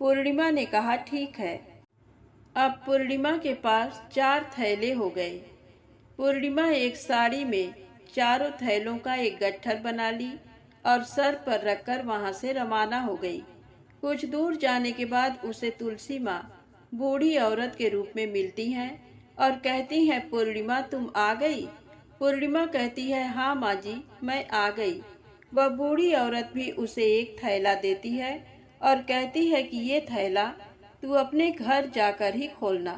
पूर्णिमा ने कहा, ठीक है। अब पूर्णिमा के पास 4 थैले हो गए। पूर्णिमा एक साड़ी में चारों थैलों का एक गट्ठर बना ली और सर पर रखकर वहां से रवाना हो गई। कुछ दूर जाने के बाद उसे तुलसी माँ बूढ़ी औरत के रूप में मिलती हैं और कहती हैं, पूर्णिमा तुम आ गई। पूर्णिमा कहती है, हाँ माँ जी, मैं आ गई। वह बूढ़ी औरत भी उसे एक थैला देती है और कहती है कि ये थैला तू अपने घर जाकर ही खोलना।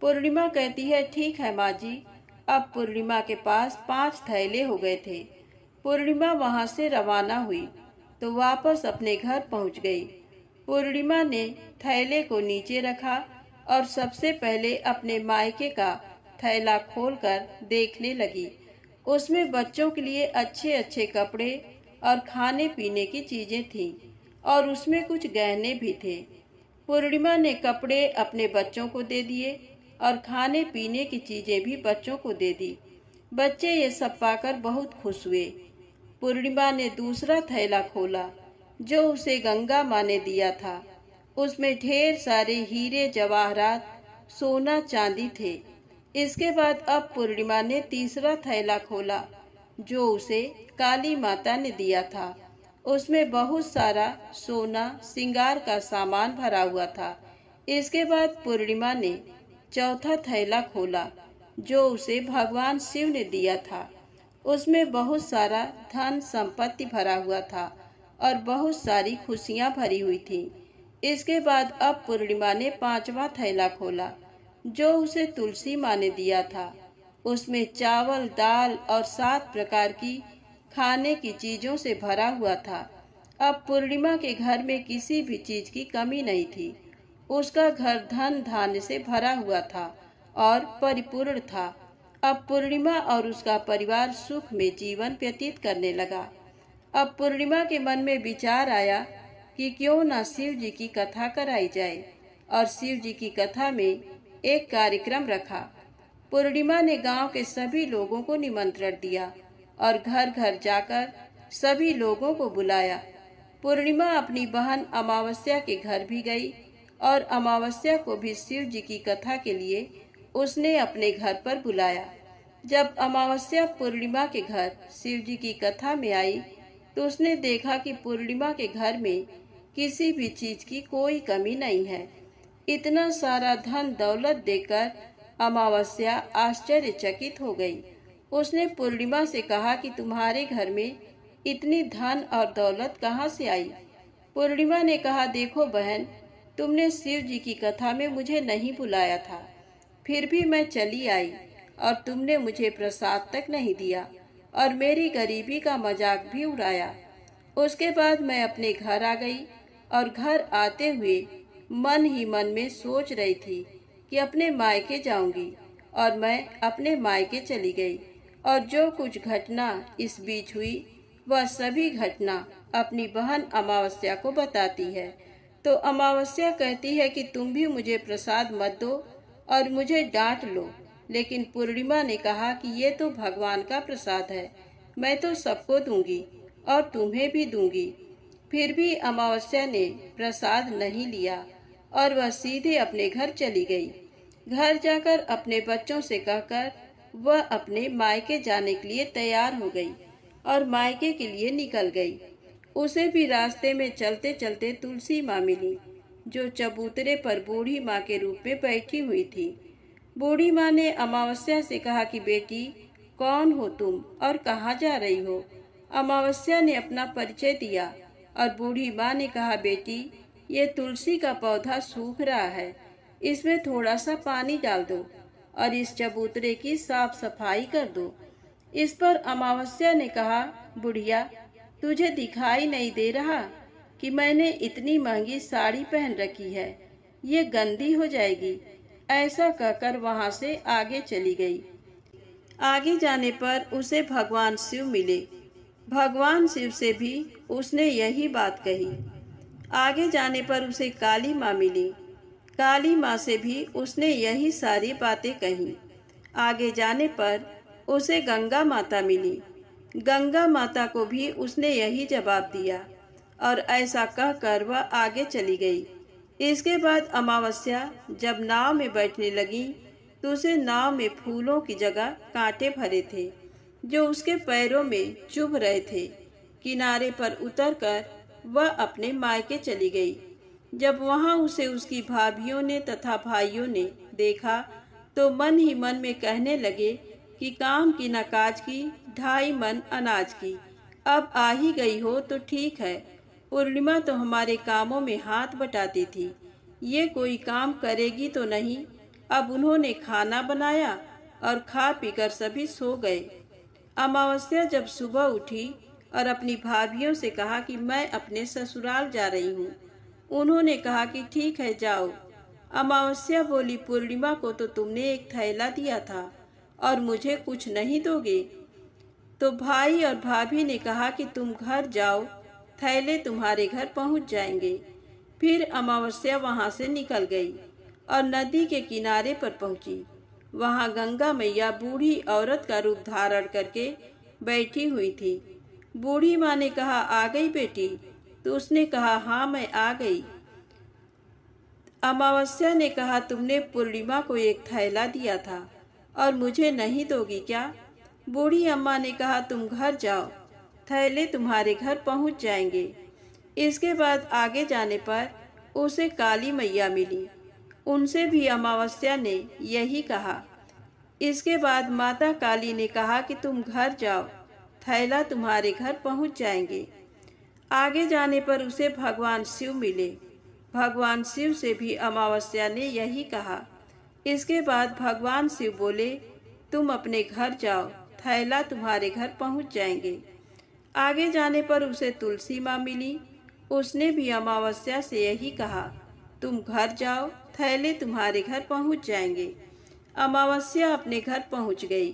पूर्णिमा कहती है, ठीक है माँ जी। अब पूर्णिमा के पास 5 थैले हो गए थे। पूर्णिमा वहां से रवाना हुई तो वापस अपने घर पहुंच गई। पूर्णिमा ने थैले को नीचे रखा और सबसे पहले अपने मायके का थैला खोलकर देखने लगी। उसमें बच्चों के लिए अच्छे अच्छे कपड़े और खाने पीने की चीजें थीं और उसमें कुछ गहने भी थे। पूर्णिमा ने कपड़े अपने बच्चों को दे दिए और खाने पीने की चीजें भी बच्चों को दे दी। बच्चे ये सब पाकर बहुत खुश हुए। पूर्णिमा ने दूसरा थैला खोला जो उसे गंगा माँ ने दिया था। उसमें ढेर सारे हीरे जवाहरात, सोना चांदी थे। इसके बाद अब पूर्णिमा ने तीसरा थैला खोला जो उसे काली माता ने दिया था। उसमें बहुत सारा सोना श्रृंगार का सामान भरा हुआ था। इसके बाद पूर्णिमा ने चौथा थैला खोला जो उसे भगवान शिव ने दिया था। उसमें बहुत सारा धन संपत्ति भरा हुआ था और बहुत सारी खुशियां भरी हुई थीं। इसके बाद अब पूर्णिमा ने 5वां थैला खोला जो उसे तुलसी माँ ने दिया था। उसमें चावल, दाल और 7 प्रकार की खाने की चीजों से भरा हुआ था। अब पूर्णिमा के घर में किसी भी चीज की कमी नहीं थी। उसका घर धन धान्य से भरा हुआ था और परिपूर्ण था। अब पूर्णिमा और उसका परिवार सुख में जीवन व्यतीत करने लगा। अब पूर्णिमा के मन में विचार आया कि क्यों न शिव जी की कथा कराई जाए और शिव जी की कथा में एक कार्यक्रम रखा। पूर्णिमा ने गांव के सभी लोगों को निमंत्रण दिया और घर घर जाकर सभी लोगों को बुलाया। पूर्णिमा अपनी बहन अमावस्या के घर भी गई और अमावस्या को भी शिव जी की कथा के लिए उसने अपने घर पर बुलाया। जब अमावस्या पूर्णिमा के घर शिव जी की कथा में आई तो उसने देखा कि पूर्णिमा के घर में किसी भी चीज की कोई कमी नहीं है। इतना सारा धन दौलत देखकर अमावस्या आश्चर्यचकित हो गई। उसने पूर्णिमा से कहा कि तुम्हारे घर में इतनी धन और दौलत कहाँ से आई? पूर्णिमा ने कहा, देखो बहन, तुमने शिव जी की कथा में मुझे नहीं बुलाया था, फिर भी मैं चली आई और तुमने मुझे प्रसाद तक नहीं दिया और मेरी गरीबी का मजाक भी उड़ाया। उसके बाद मैं अपने घर आ गई और घर आते हुए मन ही मन में सोच रही थी कि अपने मायके जाऊंगी और मैं अपने मायके चली गई और जो कुछ घटना इस बीच हुई वह सभी घटना अपनी बहन अमावस्या को बताती है। तो अमावस्या कहती है कि तुम भी मुझे प्रसाद मत दो और मुझे डांट लो, लेकिन पूर्णिमा ने कहा कि ये तो भगवान का प्रसाद है, मैं तो सबको दूंगी और तुम्हें भी दूंगी। फिर भी अमावस्या ने प्रसाद नहीं लिया और वह सीधे अपने घर चली गई। घर जाकर अपने बच्चों से कहकर वह अपने मायके जाने के लिए तैयार हो गई और मायके के लिए निकल गई। उसे भी रास्ते में चलते चलते तुलसी माँ मिली जो चबूतरे पर बूढ़ी माँ के रूप में बैठी हुई थी। बूढ़ी माँ ने अमावस्या से कहा कि बेटी, कौन हो तुम और कहाँ जा रही हो? अमावस्या ने अपना परिचय दिया और बूढ़ी माँ ने कहा, बेटी, ये तुलसी का पौधा सूख रहा है, इसमें थोड़ा सा पानी डाल दो और इस चबूतरे की साफ सफाई कर दो। इस पर अमावस्या ने कहा, बुढ़िया, तुझे दिखाई नहीं दे रहा कि मैंने इतनी महंगी साड़ी पहन रखी है, ये गंदी हो जाएगी। ऐसा कहकर वहां से आगे चली गई। आगे जाने पर उसे भगवान शिव मिले। भगवान शिव से भी उसने यही बात कही। आगे जाने पर उसे काली माँ मिली। काली माँ से भी उसने यही सारी बातें कही। आगे जाने पर उसे गंगा माता मिली। गंगा माता को भी उसने यही जवाब दिया और ऐसा कहकर वह आगे चली गई। इसके बाद अमावस्या जब नाव में बैठने लगी तो उसे नाव में फूलों की जगह कांटे भरे थे जो उसके पैरों में चुभ रहे थे। किनारे पर उतरकर वह अपने मायके चली गई। जब वहां उसे उसकी भाभियों ने तथा भाइयों ने देखा तो मन ही मन में कहने लगे कि काम की न काज की, 2.5 मन अनाज की। अब आ ही गई हो तो ठीक है। पूर्णिमा तो हमारे कामों में हाथ बटाती थी, ये कोई काम करेगी तो नहीं। अब उन्होंने खाना बनाया और खा पीकर सभी सो गए। अमावस्या जब सुबह उठी और अपनी भाभियों से कहा कि मैं अपने ससुराल जा रही हूँ। उन्होंने कहा कि ठीक है, जाओ। अमावस्या बोली, पूर्णिमा को तो तुमने एक थैला दिया था और मुझे कुछ नहीं दोगे? तो भाई और भाभी ने कहा कि तुम घर जाओ, थैले तुम्हारे घर पहुंच जाएंगे। फिर अमावस्या वहां से निकल गई और नदी के किनारे पर पहुंची। वहां गंगा मैया बूढ़ी औरत का रूप धारण करके बैठी हुई थी। बूढ़ी माँ ने कहा, आ गई बेटी? तो उसने कहा, हाँ, मैं आ गई। अमावस्या ने कहा, तुमने पूर्णिमा को एक थैला दिया था और मुझे नहीं दोगी क्या? बूढ़ी अम्मा ने कहा, तुम घर जाओ, थैले तुम्हारे घर पहुंच जाएंगे। इसके बाद आगे जाने पर उसे काली मैया मिली। उनसे भी अमावस्या ने यही कहा। इसके बाद माता काली ने कहा कि तुम घर जाओ, थैला तुम्हारे घर पहुंच जाएंगे। आगे जाने पर उसे भगवान शिव मिले। भगवान शिव से भी अमावस्या ने यही कहा। इसके बाद भगवान शिव बोले, तुम अपने घर जाओ, थैला तुम्हारे घर पहुंच जाएंगे। आगे जाने पर उसे तुलसी माँ मिली। उसने भी अमावस्या से यही कहा, तुम घर जाओ, थैले तुम्हारे घर पहुंच जाएंगे। अमावस्या अपने घर पहुंच गई।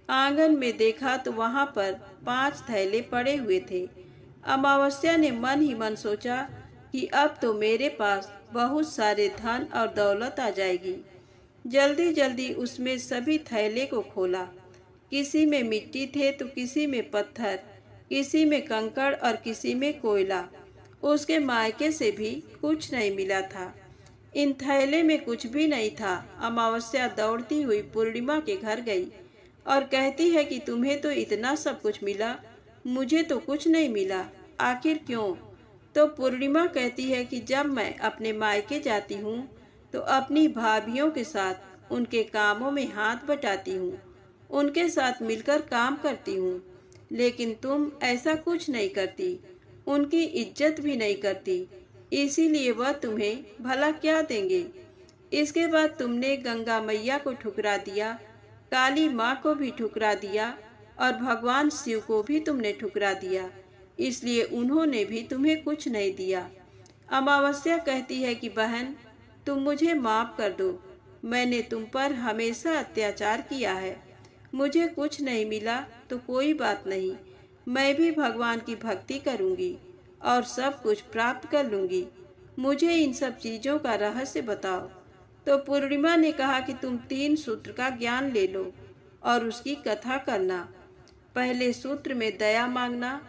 आंगन में देखा तो वहां पर 5 थैले पड़े हुए थे। अमावस्या ने मन ही मन सोचा कि अब तो मेरे पास बहुत सारे धन और दौलत आ जाएगी। जल्दी जल्दी उसमें सभी थैले को खोला। किसी में मिट्टी थे तो किसी में पत्थर, किसी में कंकड़ और किसी में कोयला। उसके मायके से भी कुछ नहीं मिला था। इन थैले में कुछ भी नहीं था। अमावस्या दौड़ती हुई पूर्णिमा के घर गई और कहती है कि तुम्हें तो इतना सब कुछ मिला, मुझे तो कुछ नहीं मिला, आखिर क्यों? तो पूर्णिमा कहती है कि जब मैं अपने मायके जाती हूँ तो अपनी भाभियों के साथ उनके कामों में हाथ बटाती हूँ, उनके साथ मिलकर काम करती हूँ, लेकिन तुम ऐसा कुछ नहीं करती, उनकी इज्जत भी नहीं करती, इसीलिए वह तुम्हें भला क्या देंगे। इसके बाद तुमने गंगा मैया को ठुकरा दिया, काली माँ को भी ठुकरा दिया और भगवान शिव को भी तुमने ठुकरा दिया, इसलिए उन्होंने भी तुम्हें कुछ नहीं दिया। अमावस्या कहती है कि बहन, तुम मुझे माफ कर दो, मैंने तुम पर हमेशा अत्याचार किया है। मुझे कुछ नहीं मिला तो कोई बात नहीं, मैं भी भगवान की भक्ति करूंगी और सब कुछ प्राप्त कर लूंगी। मुझे इन सब चीज़ों का रहस्य बताओ। तो पूर्णिमा ने कहा कि तुम 3 सूत्र का ज्ञान ले लो और उसकी कथा करना। पहले सूत्र में दया मांगना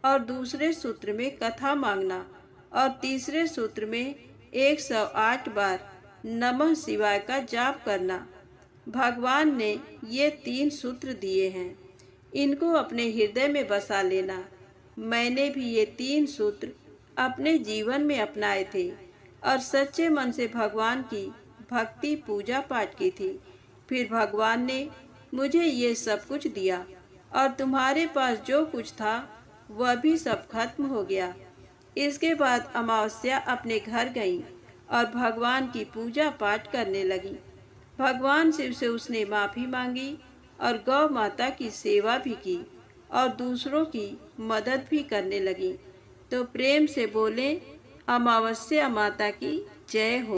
और दूसरे सूत्र में कथा मांगना और तीसरे सूत्र में 108 बार नमः शिवाय का जाप करना। भगवान ने ये 3 सूत्र दिए हैं, इनको अपने हृदय में बसा लेना। मैंने भी ये 3 सूत्र अपने जीवन में अपनाए थे। और सच्चे मन से भगवान की भक्ति पूजा पाठ की थी। फिर भगवान ने मुझे ये सब कुछ दिया और तुम्हारे पास जो कुछ था वह भी सब खत्म हो गया। इसके बाद अमावस्या अपने घर गई और भगवान की पूजा पाठ करने लगी। भगवान शिव से उसने माफी मांगी और गौ माता की सेवा भी की और दूसरों की मदद भी करने लगी। तो प्रेम से बोले, अमावस्या माता की जय हो।